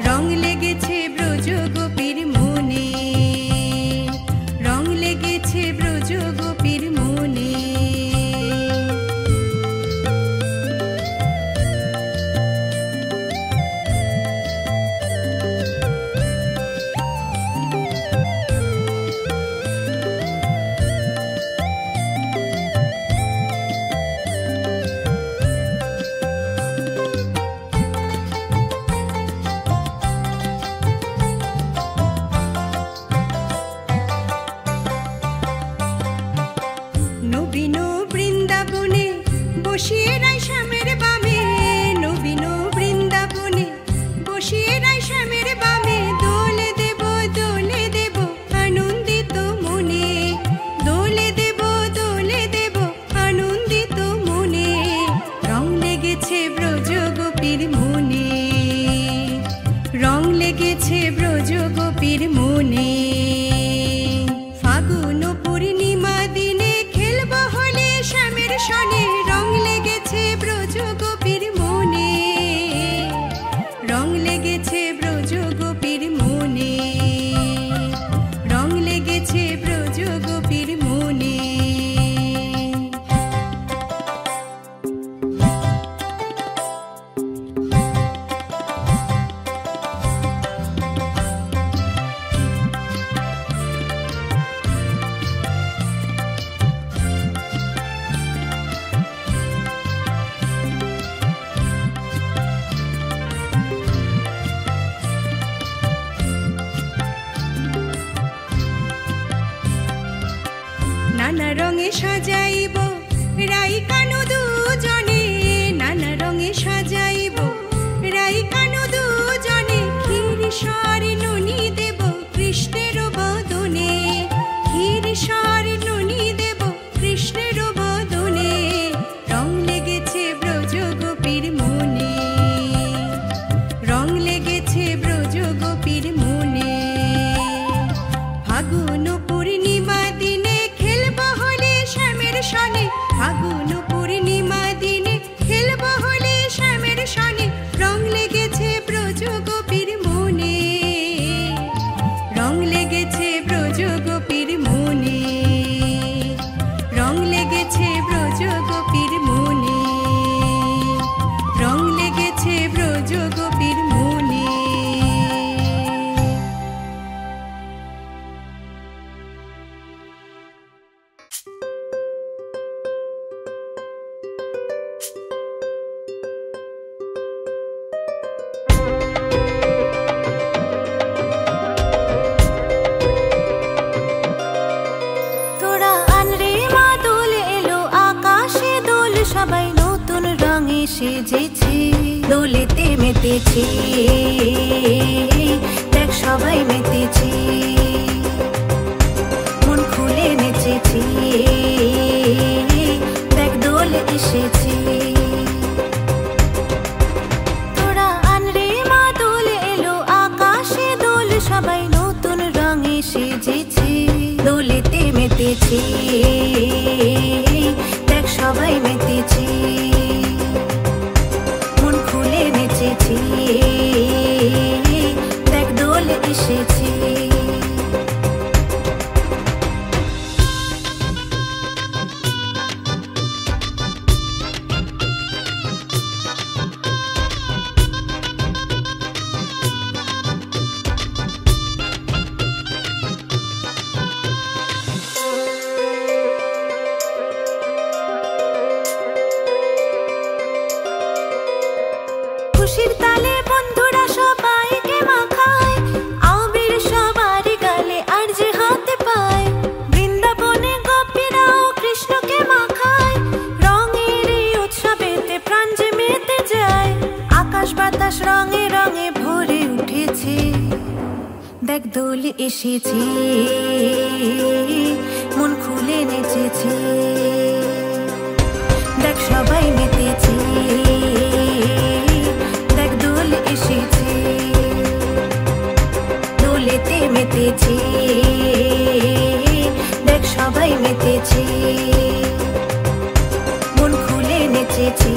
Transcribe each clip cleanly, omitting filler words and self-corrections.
रंग লেগেছে ব্রজ গোপীর মনে। ফাগুন পূর্ণিমা দিনে খেলব হলে শ্যামের সনে, রং লেগেছে ব্রজ গোপীর মনে, রং লেগেছে ব্রজ গোপীর মনে, রং লেগেছে ব্রজ গোপীর মনে। নানা রঙে সাজাইব রাই কানু দুজনে, নানা রঙে সাজাইব রাই কানু দুজনে, ক্ষীর সর নুনি দেব কৃষ্ণের বদনে, ক্ষীর সর নুনি দেব কৃষ্ণের বদনে। রং লেগেছে ব্রজ গোপীর মনে, রং লেগেছে ব্রজ গোপীর মনে। ফাগুন পূর্ণিমা দিনে খেলব হলে শ্যামের সনে, ফাগুন পূর্ণিমা দিনে খেলব হলে শ্যামের সনে, রং লেগেছে ব্রজ গোপীর মনে, রং লেগেছে ব্রজ গোপীর মনে, রং লেগেছে ব্রজ গোপীর মনে, রং লেগেছে ব্রজ গোপীর মনে। তোরা আনরে মা দোল এলো আকাশে দোল, সবাই নতুন রঙে সেজেছে, দোলেতে মেতেছে, দেখ সবাই মেতেছে, মন খুলে নেচেছে, দেখ দোল এসেছে। তোরা আনরে মা দোল এলো আকাশে দোল, সবাই নতুন রঙে সেজেছে, দোলেতে মেতেছে, দেখ সবাই মেতেছে, মন খুলে নেচেছে, দেখ দোল এসেছে। খুশির তালে বন্ধুরা সবাইকে মাখায়, আবির সবার গালে আর যে হাতে পায়, বৃন্দাবনে গোপীরাও কৃষ্ণকে মাখায়, রঙের এই উৎসবেতে প্রাণ যে মেতে যায়, আকাশ বাতাস রঙে রঙে ভরে উঠেছে, দেখ দোল এসেছে, মন খুলে নেচেছে, দেখ সবাই মেতেছে, দেখ দোল এসেছে, দোলেতে মেতেছে, দেখ সবাই মেতেছে, মন খুলে নেচেছে,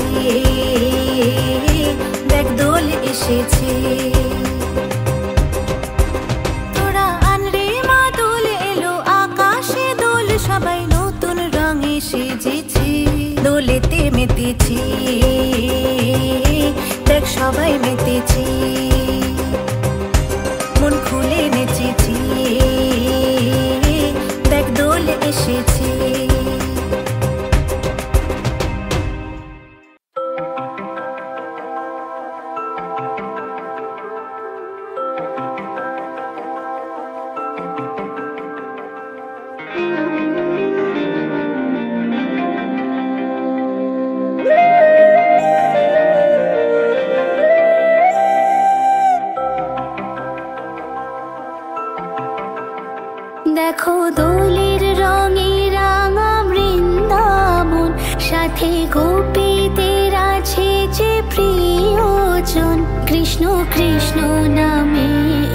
দেখ দোল এসেছে। তোরা আনরে মা দোল এলো আকাশে দোল, সবাই নতুন রঙে সেজেছে, দোলেতে মেতেছে, দেখ সবাই মেতেছে, মন খুলে নেচেছে, দেখ দোল এসেছে। দেখো দোলের রঙে রাঙা বৃন্দাবন, সাথে গোপীদের আছে যে প্রিয়জন, কৃষ্ণ কৃষ্ণ নামে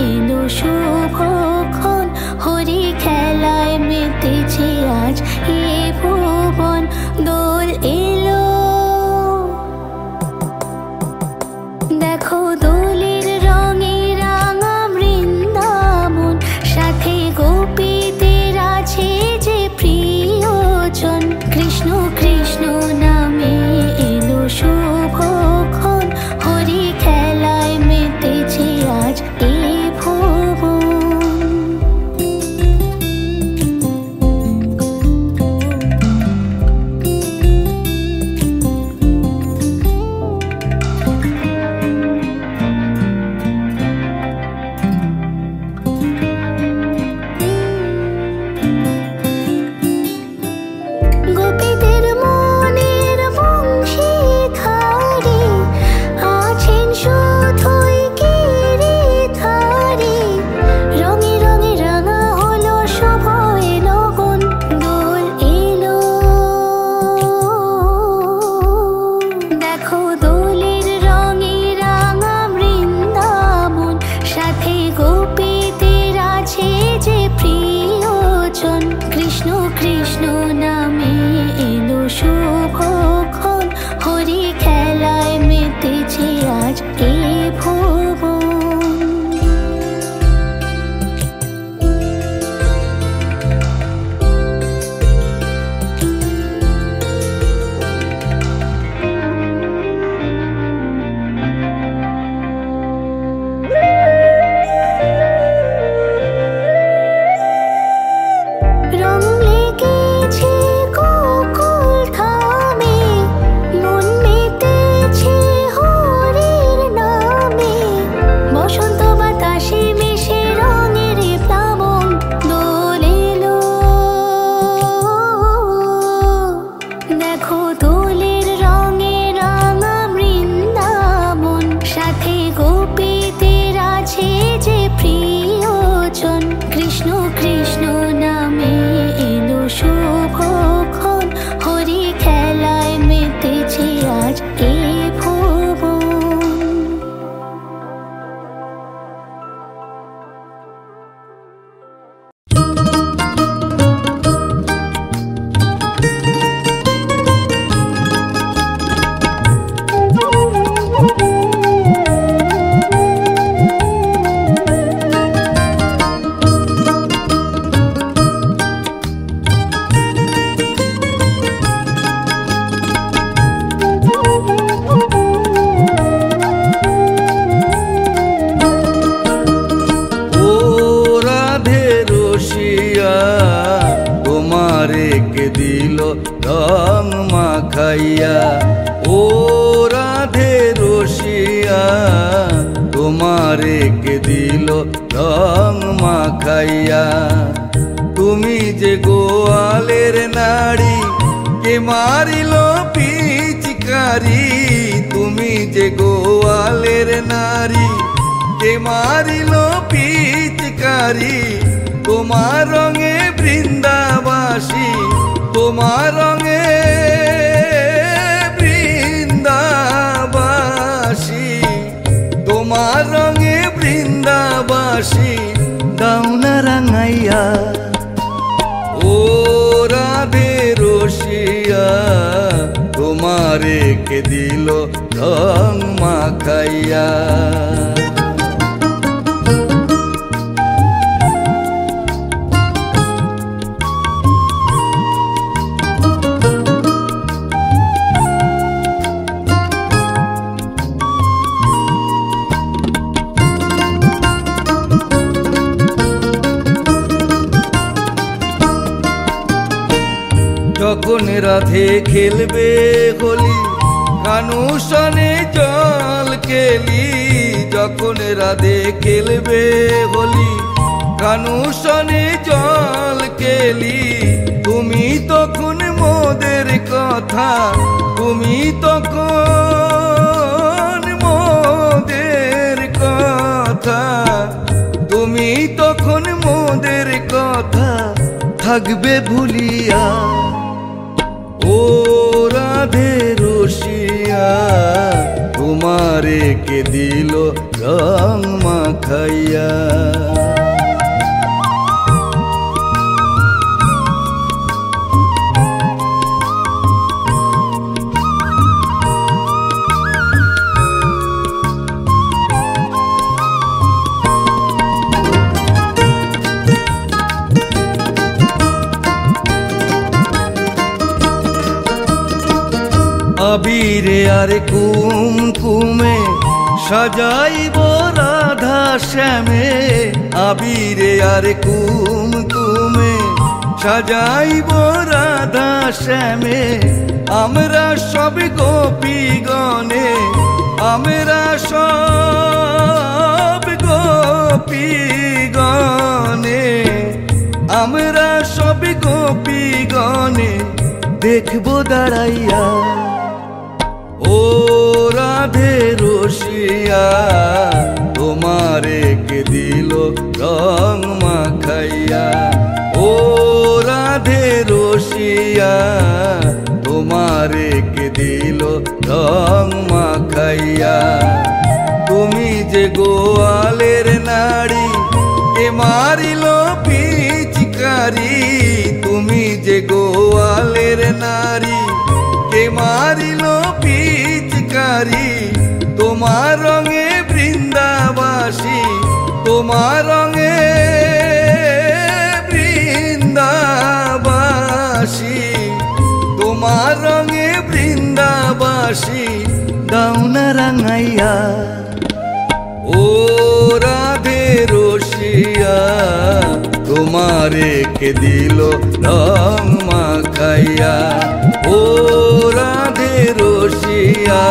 এলো শুভক্ষণ, হরি খেলায় মেতেছে আজ এ ভুবন। দোল এলো দেখো দোলের রঙে রাঙা বৃন্দাবন, সাথে গোপীদের আছে যে প্রিয়জন। কৃষ্ণ কৃষ্ণ নামে এলো শুভক্ষণ, হরি খেলায় মেতেছে আজ এ ভুবন। গোপীদের মনের বংশীধারী আছেন শুধুই গিরিধারী, রঙে রঙে রাঙা হলো শুভ এলো গুণ। দোল এলো দেখো দোলের রঙে রাঙা বৃন্দাবন, সাথে গোপীদের আছে যে প্রিয়জন। কৃষ্ণ কৃষ্ণ নামে এলো শুভক্ষণ, হরি খেলায় মেতেছে আজ এ ভুবন। রং লেগেছে গোকুল ধামে, মন মেতেছে হরির নামে, বসন্ত বাতাসে মিশে রঙের প্লাবন। দোল এলো দেখো দোলের রঙে রাঙা বৃন্দাবন, সাথে গোপীদের আছে যে প্রিয়জন। কৃষ্ণ কৃষ্ণ নামে এলো শুভক্ষণ, হরি খেলায় মেতেছে আজ এ ভুবন। ও রাধে রসিয়া তোমারে কে দিল রং মাখাইয়া। ও রাধে রসিয়া তোমারে কে দিল রং মাখাইয়া। তুমি যে গোয়ালের নারী, কে মারিল পিচকারি। তুমি যে গোয়ালের নারী, কে মারিল পিচকারি। তোমার রঙে বৃন্দাবাসী, তোমার রঙে বৃন্দাবাসী, তোমার রঙে বৃন্দাবাসী দাউনা রাঙাইয়া। ও রাধে রসিয়া তোমারে কে দিল রং মাখাইয়া। যখন রাধে খেলবে হোলি, কানুসনে জল কেলি। যখন রাধে খেলবে হোলি, কানুসনে জল কেলি। তুমি তখন মোদের কথা, তুমি তখন মোদের কথা, তুমি তখন মোদের কথা থাকবে ভুলিয়া। ও রাধে রসিয়া তোমারে কে দিল রং মাখাইয়া। আবিরে আর কুমকুমে সাজাইব রাধা শ্যামে, আবিরে আর কুমকুমে সাজাইব রাধা শ্যামে। আমরা সব গোপীগণে, আমরা সব গোপীগণে, আমরা সব গোপীগণে দেখবো দাঁড়াইয়া। ও রাধে রসিয়া তোমারে কে দিল রং মাখাইয়া। ও রাধে রসিয়া তোমারে কে দিল রং মাখাইয়া। তুমি যে গোয়ালের নারী কে মারিল পিচকারি, তুমি যে গোয়ালের নারী কে মারিল পিচকারি। তোমার রঙে বৃন্দাবাসী, তোমার রঙে বৃন্দাবাসী, তোমার রঙে বৃন্দাবাসী দাউনা রাঙাইয়া। ও রাধে রসিয়া তোমারে কে দিল রং মাখাইয়া। ও রাধে রসিয়া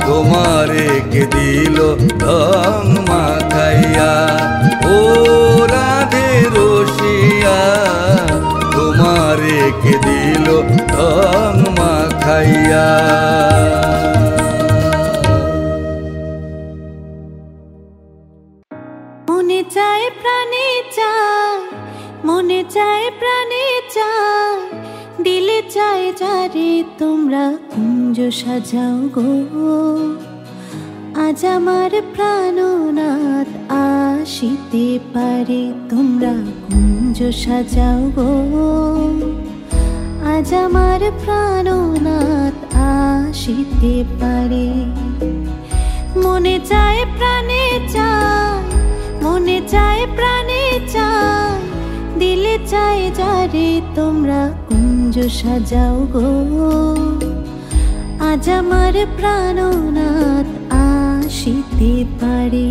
তোমারে কে দিল রং মাখাইয়া। ও রাধে রসিয়া তোমারে কে দিল রং মাখাইয়া। মনে চায় প্রাণে চায়, মনে চায় প্রাণে চায়, দিলে চায় যারে তোমরা কুঞ্জ সাজাও গো। আজ আমার প্রাণনাথ আসিতে পারে, তোমরা কুঞ্জ সাজাও গো। আজ আমার প্রাণনাথ আসিতে পারে। মনে চায় প্রাণে চায়, মনে চায় প্রাণে চায়, দিলে চায় যারে তোমরা কুঞ্জ সাজাও গো। আজ আমার প্রাণনাথ আসিতে পারে।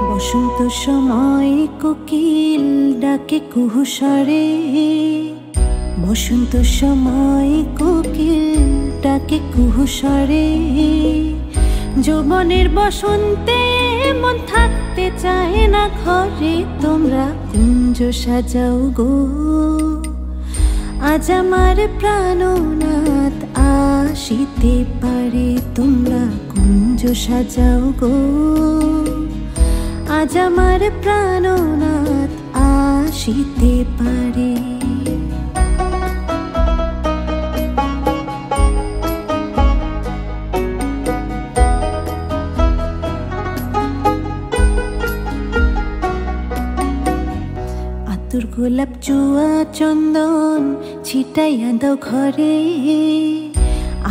বসন্ত সময় কোকিল ডাকে কুহুসরে, বসন্ত সময় কোকিল ডাকে কুহুসরে। যৌবনের বসন্তে মন থাকতে চায় না ঘরে, তোমরা কুঞ্জ সাজাও গো। আজ আমার প্রাণনাথ আসিতে পারে, তোমরা কুঞ্জ সাজাও গো। আজ আমার প্রাণনাথ আসিতে পারে। আতুর গোলাপ চুয়া চন্দন ছিটাইয়া দাও ঘরে,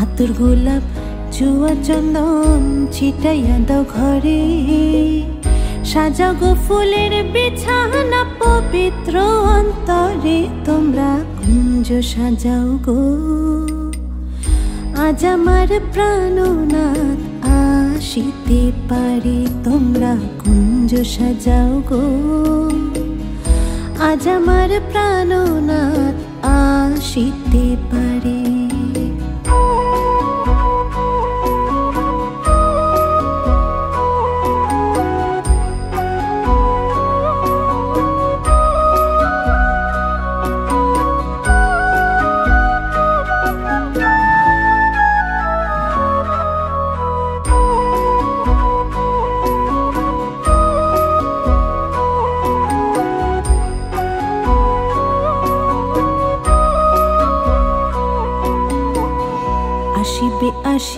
আতুর গোলাপ চুয়া চন্দন ছিটাইয়া দাও ঘরে। সাজাও গো ফুলের বিছানা পবিত্র অন্তরে, তোমরা কুঞ্জ সাজাও গো। আজ আমার প্রাণনাথ আসিতে পারে, তোমরা কুঞ্জ সাজাও গো। আজ আমার প্রাণনাথ আসিতে পারে।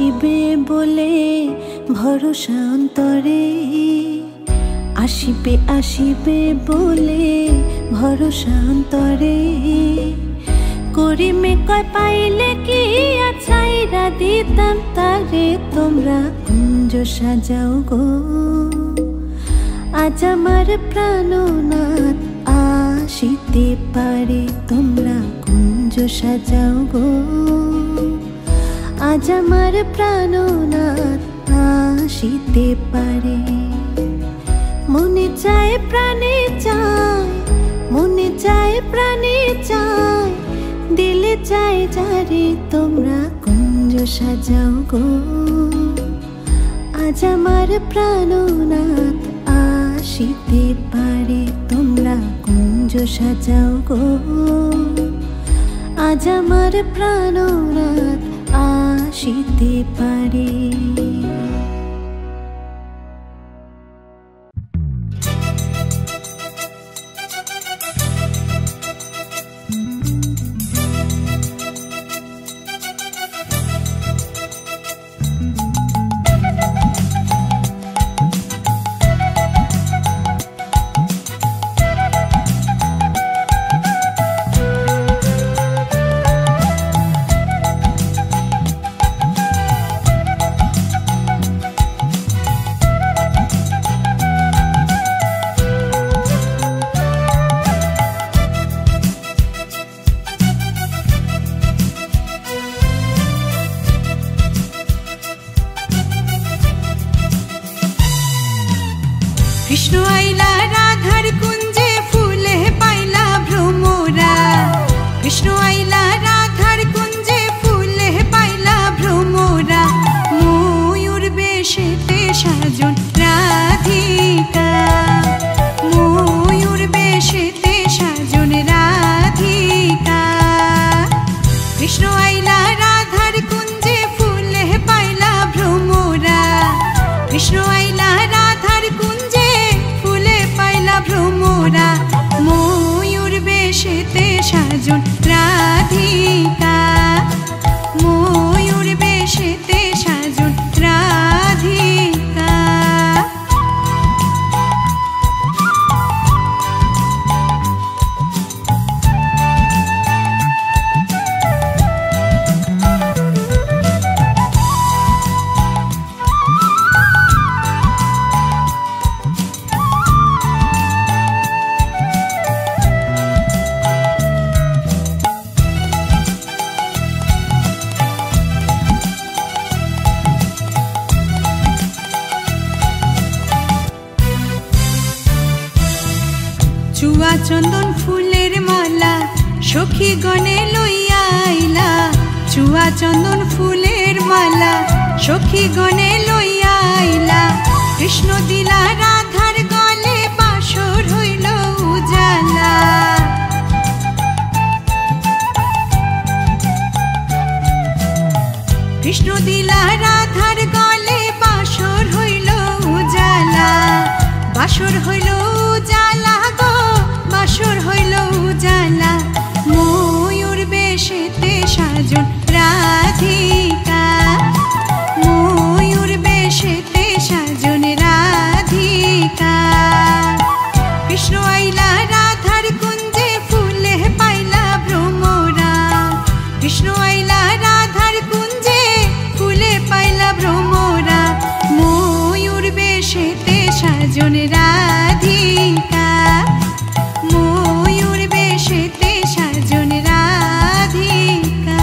আসিবে বলে ভরসা অন্তরে, আসিবে আসিবে বলে ভরসা অন্তরে। করিমে কয় পাইলে কি ছাইরা দিতাম তারে, তোমরা কুঞ্জ সাজাও গো। আজ আমার প্রাণনাথ আসিতে পারে, তোমরা কুঞ্জ সাজাও গো। আজ আমার প্রাণনাথ আসিতে পারে। মনে চায় প্রাণে চায়, মনে চায় প্রাণে চায়, দিলে চায় যারে, তোমরা কুঞ্জ সাজাও গো। আজ আমার প্রাণনাথ আসিতে পারে, তোমরা কুঞ্জ সাজাও গো। আজ আমার প্রাণনাথ আসিতে পারে। কৃষ্ণ আইলা রাধার কুঞ্জে, ফুলে পাইলা ভ্রমরা। কৃষ্ণ আইলা রাধার কুঞ্জে, ফুলে পাইলা ভ্রমরা। ময়ূর বেশেতে সাজন রাধিকা, ময়ূর বেশেতে সাজন রাধিকা। কৃষ্ণ আইলা রাধার কুঞ্জে, ফুলে পাইলা ভ্রমরা। কৃষ্ণ আইলা রাধার কুঞ্জে, ফুলে পাইলা ভ্রমরা। ময়ূর বেশেতে সাজন রাধিকা, ময়ূর বেশেতে সাজন রাধিকা। চুয়া চন্দন ফুলের মালা সখী গণে লইয়া আইলা। চুয়া চন্দন ফুলের মালা সখী গণে লইয়া আইলা। কৃষ্ণ দিলা রাধার গলে, বাসর হইল উজালা। কৃষ্ণ দিলা রাধার গলে, বাসর হইল উজালা। বাসর হইল উজালা গো, বাসর হইল উজালা। ময়ূর বেশেতে সাজন রাধিকা, ময়ূর বেশেতে সাজন রাধিকা। কৃষ্ণ আইলা রাধার কুঞ্জে, ফুলে পাইলা ভ্রমরা। কৃষ্ণ আইলা রাধার কুঞ্জে, ফুলে পাইলা ভ্রমরা। ময়ূর বেশেতে সাজন রাধিকা, ময়ূর বেশেতে সাজন রাধিকা।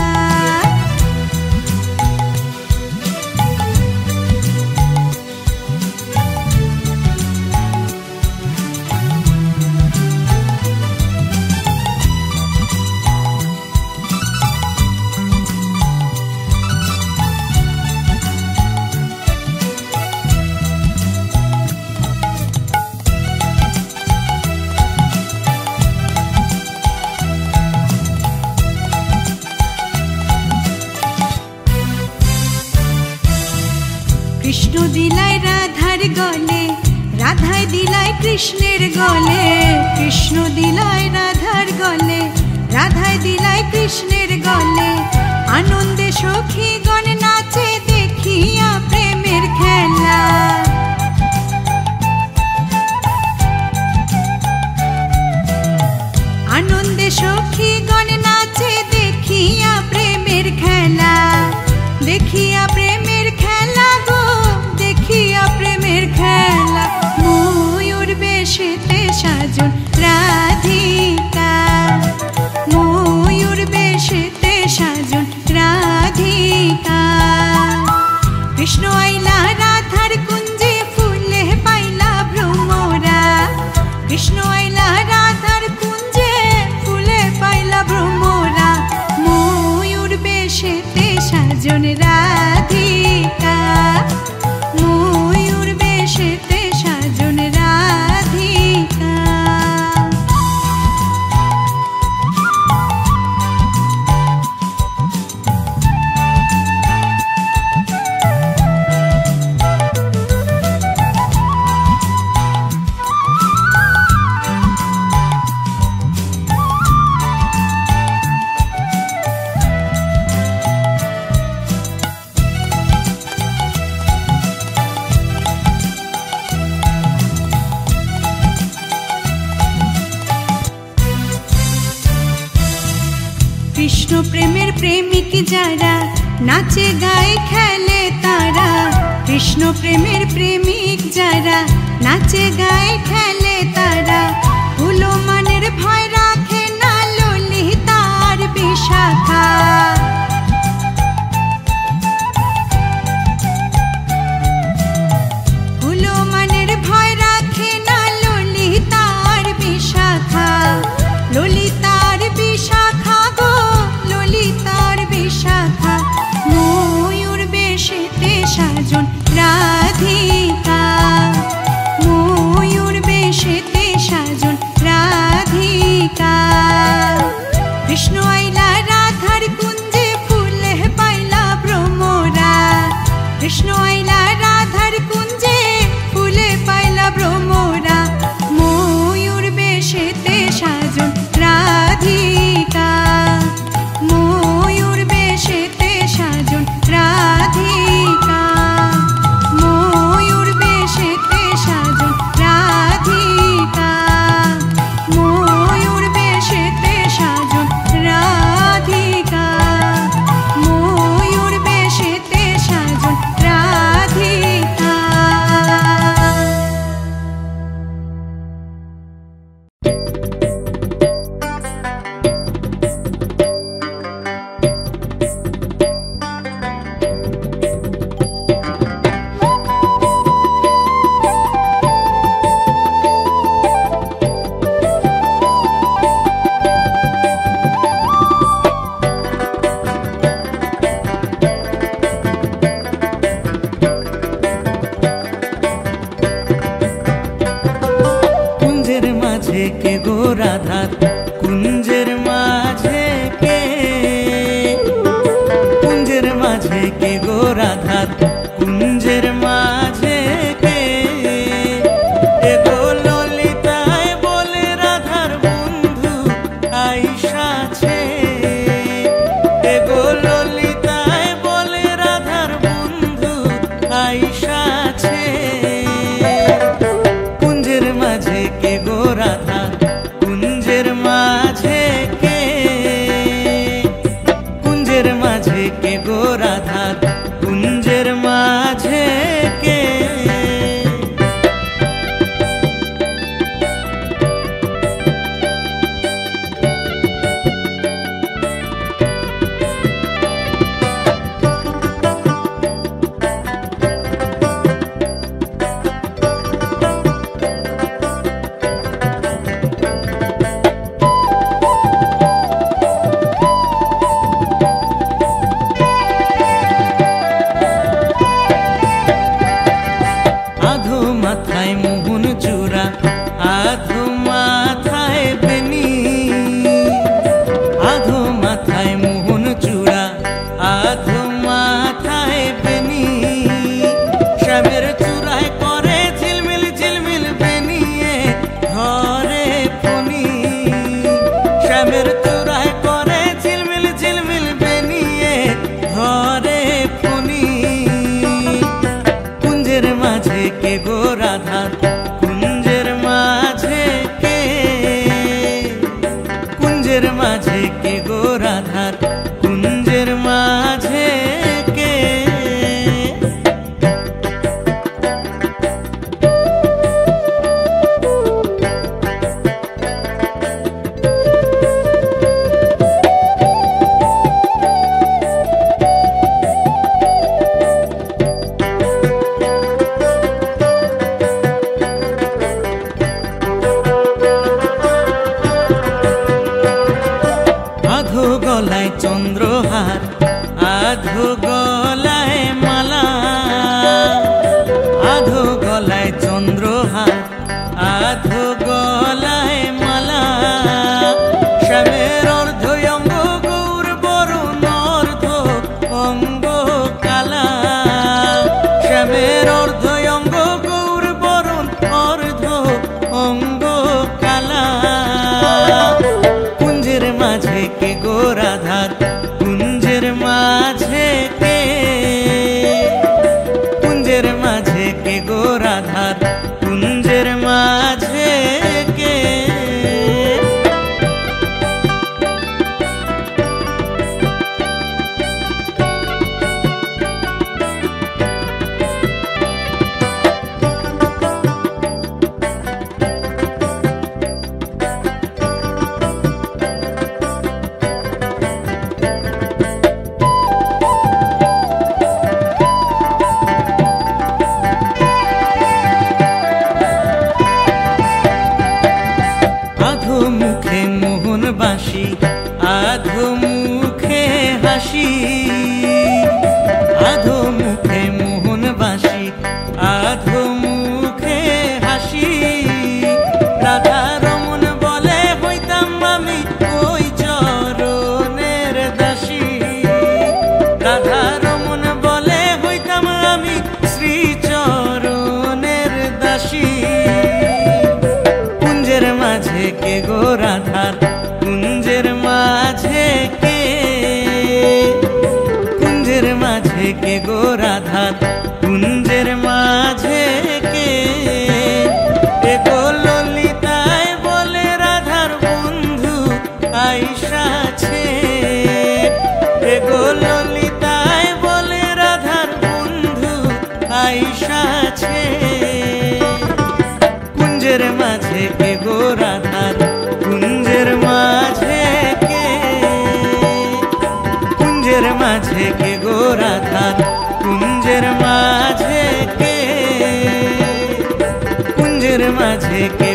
কৃষ্ণ দিলায় রাধার গলে, রাধায় দিলায় কৃষ্ণের গলে। কৃষ্ণ দিলায় রাধার গলে, রাধায় দিলায় কৃষ্ণের গলে। আনন্দে সখী গণ নাচে, দেখ দেখিয়া প্রেমের খেলা। আনন্দে সখীগণ নাচে দেখিয়া প্রেমের খেলা, দেখিয়া প্রেমের খেলা গো, দেখিয়া প্রেমের খেলা। ময়ূর বেশেতে সাজন রাধিকা, ময়ূর বেশেতে সাজন রাধিকা। কৃষ্ণ আইলা রাধার কুঞ্জে ফুলে পাইলা ভ্রমরা, কৃষ্ণ আইলা রাধার কুঞ্জে ফুলে পাইলা ভ্রমরা। ময়ূর বেশেতে সাজন রাধিকা, ময়ূর বেশেতে সাজন রাধিকা। কৃষ্ণ প্রেমের প্রেমিক যারা নাচে গায়ে খেলে তারা, কৃষ্ণ প্রেমের প্রেমিক যারা নাচে গায়ে খেলে তারা। ভুলো মনের ভয় রাখে না ললিতার বিশাখা, ভুলো মনের ভয় রাখে না ললিতার বিশাখা। ললিতার বিশাখা গো, ললিতার বিশাখা। ময়ূর বেশেতে সাজন রাধিকা, ময়ূর বেশেতে সাজন রাধিকা। কৃষ্ণ আইলা রাধার কুঞ্জে ফুলে পাইলা ভ্রমরা, কৃষ্ণ আইলা রাধার কুঞ্জে ফুলে পাইলা ভ্রমরা। ময়ূর বেশেতে সাজন রাধিকা, ময়ূর বেশেতে সাজন রাধিকা, ময়ূর বেশেতে সাজন রাধিকা, ময়ূর বেশেতে সাজন রাধিকা, ময়ূর বেশেতে সাজন রাধিকা। কুঞ্জের মাঝে কে গো রাধা, কুঞ্জের মাঝে কে, কুঞ্জের মাঝে কে গো রাধা, কুঞ্জের মাঝে কে। এ গো ললিতায় বলে রাধার বন্ধু আইসাছে, এ গো ললিতায় বলে রাধার বন্ধু আইসাছে। কুঞ্জের মাঝে কে গো রাধা, কুঞ্জের মাঝে কে, কুঞ্জের মাঝে কে গো রাধা, কুঞ্জের মাঝে কে। মাঝে কে গো রাধা কুঞ্জের মাঝে কে কুঞ্জের মাঝে কে গো রাধা কুঞ্জের মাঝে কে আধো গলায় চন্দ্রহার আধো গলায় মালা আধো গলায় চন্দ্রহার আধো গলায় মালা শ্যামের অর্ধ অঙ্গ গৌর বরুণ অর্ধ অঙ্গ কালা শ্যামের অর্ধ অঙ্গ গৌর বরুণ অর্ধ অঙ্গ কালা কুঞ্জের মাঝে কে গো রাধা কুঞ্জের মাঝে কে কুঞ্জের মাঝে কে গো রাধা কুঞ্জের মাঝে কে আধো মুখে মোহন বাঁশি আধো মুখে হাসি আধো মুখে মোহন বাঁশি আধো মুখে হাসি রাধা রমন বলে হইতাম আমি ওই চরণের দাসী রাধা রমন বলে হইতাম আমি শ্রী চরণের দাসী কুঞ্জের মাঝে কে গো রাধা কুঞ্জের মাঝে কে কুঞ্জের মাঝে কে গো রাধা কুঞ্জের মাঝে কে এ গো ললিতায় বলে রাধার বন্ধু আইসাছে এ গো ললিতায় বলে রাধার বন্ধু আইসাছে কুঞ্জের মাঝে কে গো রাধা কুঞ্জের মাঝে কে কুঞ্জের মাঝে কে গো রাধা কুঞ্জের মাঝে কে কুঞ্জের মাঝে কে